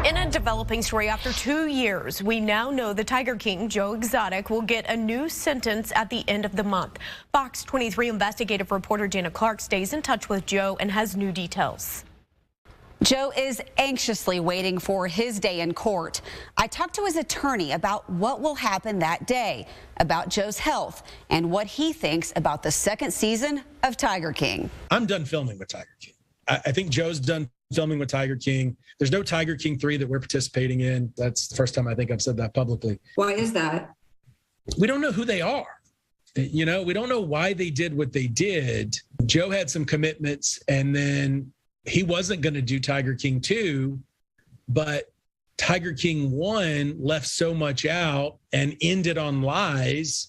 In a developing story, after 2 years, we now know the Tiger King, Joe Exotic, will get a new sentence at the end of the month. Fox 23 investigative reporter Jana Clark stays in touch with Joe and has new details. Joe is anxiously waiting for his day in court. I talked to his attorney about what will happen that day, about Joe's health, and what he thinks about the second season of Tiger King. I'm done filming with Tiger King. I think Joe's done filming with Tiger King. There's no Tiger King 3 that we're participating in. That's the first time I think I've said that publicly. Why is that? We don't know who they are. You know, we don't know why they did what they did. Joe had some commitments, and then he wasn't going to do Tiger King 2, but Tiger King 1 left so much out and ended on lies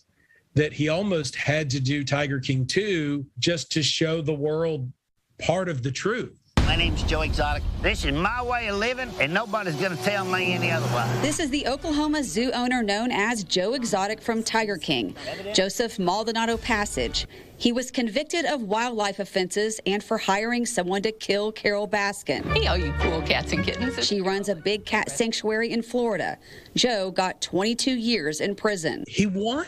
that he almost had to do Tiger King 2 just to show the world part of the truth. My name's Joe Exotic. This is my way of living, and nobody's going to tell me any otherwise. This is the Oklahoma zoo owner known as Joe Exotic from Tiger King, Joseph Maldonado-Passage. He was convicted of wildlife offenses and for hiring someone to kill Carole Baskin. Hey, all you cool cats and kittens. She runs a big cat sanctuary in Florida. Joe got 22 years in prison. He won.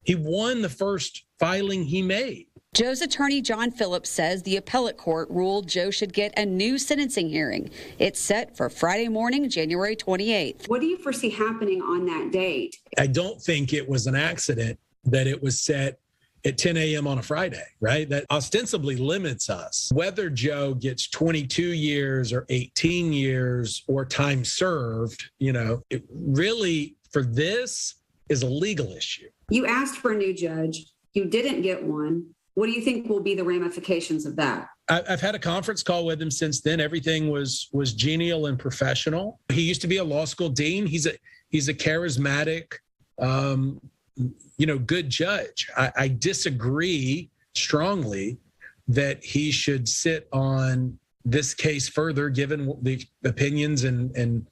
He won the first filing he made. Joe's attorney, John Phillips, says the appellate court ruled Joe should get a new sentencing hearing. It's set for Friday morning, January 28th. What do you foresee happening on that date? I don't think it was an accident that it was set at 10 a.m. on a Friday, right? That ostensibly limits us. Whether Joe gets 22 years or 18 years or time served, you know, it really, for this, is a legal issue. You asked for a new judge. You didn't get one. What do you think will be the ramifications of that? I've had a conference call with him since then. Everything was genial and professional. He used to be a law school dean. He's a charismatic, good judge. I disagree strongly that he should sit on this case further, given the opinions and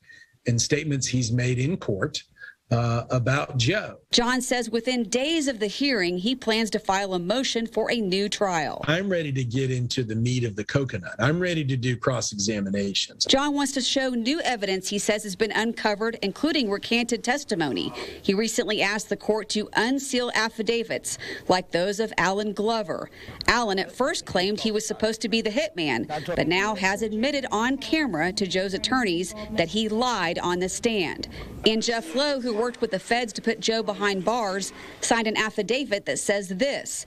statements he's made in court about Joe. John says within days of the hearing, he plans to file a motion for a new trial. I'm ready to get into the meat of the coconut. I'm ready to do cross-examinations. John wants to show new evidence he says has been uncovered, including recanted testimony. He recently asked the court to unseal affidavits like those of Alan Glover. Alan at first claimed he was supposed to be the hitman, but now has admitted on camera to Joe's attorneys that he lied on the stand. And Jeff Lowe, who worked with the feds to put Joe behind bars, signed an affidavit that says this: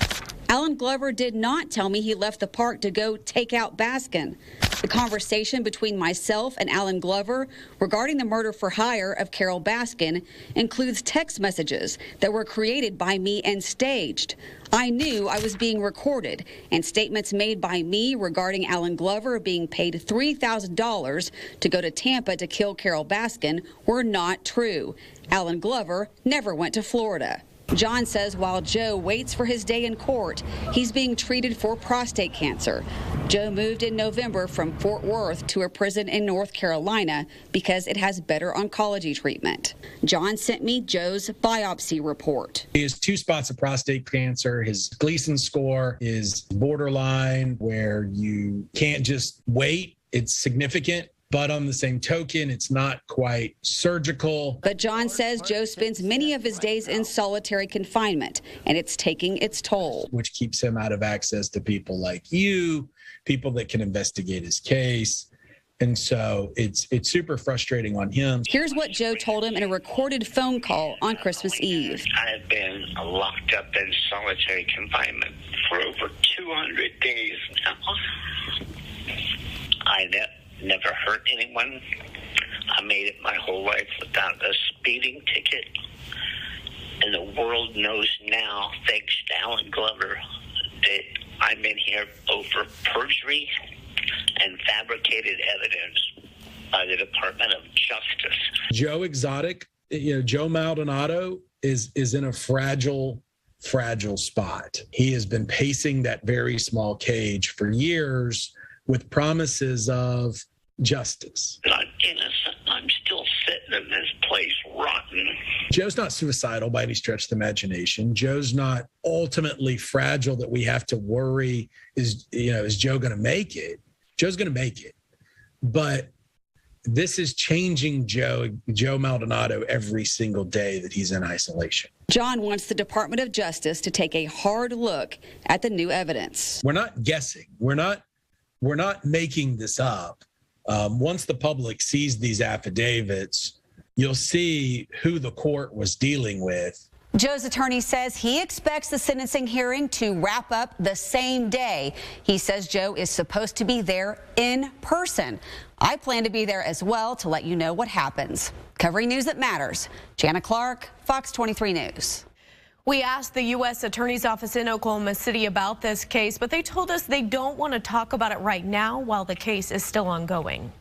Alan Glover did not tell me he left the park to go take out Baskin. The conversation between myself and Alan Glover regarding the murder for hire of Carole Baskin includes text messages that were created by me and staged. I knew I was being recorded, and statements made by me regarding Alan Glover being paid $3,000 to go to Tampa to kill Carole Baskin were not true. Alan Glover never went to Florida. John says while Joe waits for his day in court, he's being treated for prostate cancer. Joe moved in November from Fort Worth to a prison in North Carolina because it has better oncology treatment. John sent me Joe's biopsy report. He has 2 spots of prostate cancer. His Gleason score is borderline, where you can't just wait. It's significant. But on the same token, it's not quite surgical. But John says Joe spends many of his days in solitary confinement, and it's taking its toll. Which keeps him out of access to people like you, people that can investigate his case. And so it's super frustrating on him. Here's what Joe told him in a recorded phone call on Christmas Eve. I've been locked up in solitary confinement for over 200 days now. I never hurt anyone. I made it my whole life without a speeding ticket. And the world knows now, thanks to Alan Glover, that I'm in here over perjury and fabricated evidence by the Department of Justice. Joe Exotic, Joe Maldonado is in a fragile spot. He has been pacing that very small cage for years with promises of justice. I'm innocent. I'm still sitting in this place rotten. Joe's not suicidal by any stretch of the imagination. Joe's not ultimately fragile that we have to worry, is Joe going to make it? Joe's going to make it. But this is changing Joe Maldonado every single day that he's in isolation. John wants the Department of Justice to take a hard look at the new evidence. We're not guessing. We're not making this up. Once the public sees these affidavits, you'll see who the court was dealing with. Joe's attorney says he expects the sentencing hearing to wrap up the same day. He says Joe is supposed to be there in person. I plan to be there as well to let you know what happens. Covering news that matters, Jana Clark, Fox 23 News. We asked the U.S. Attorney's Office in Oklahoma City about this case, but they told us they don't want to talk about it right now while the case is still ongoing.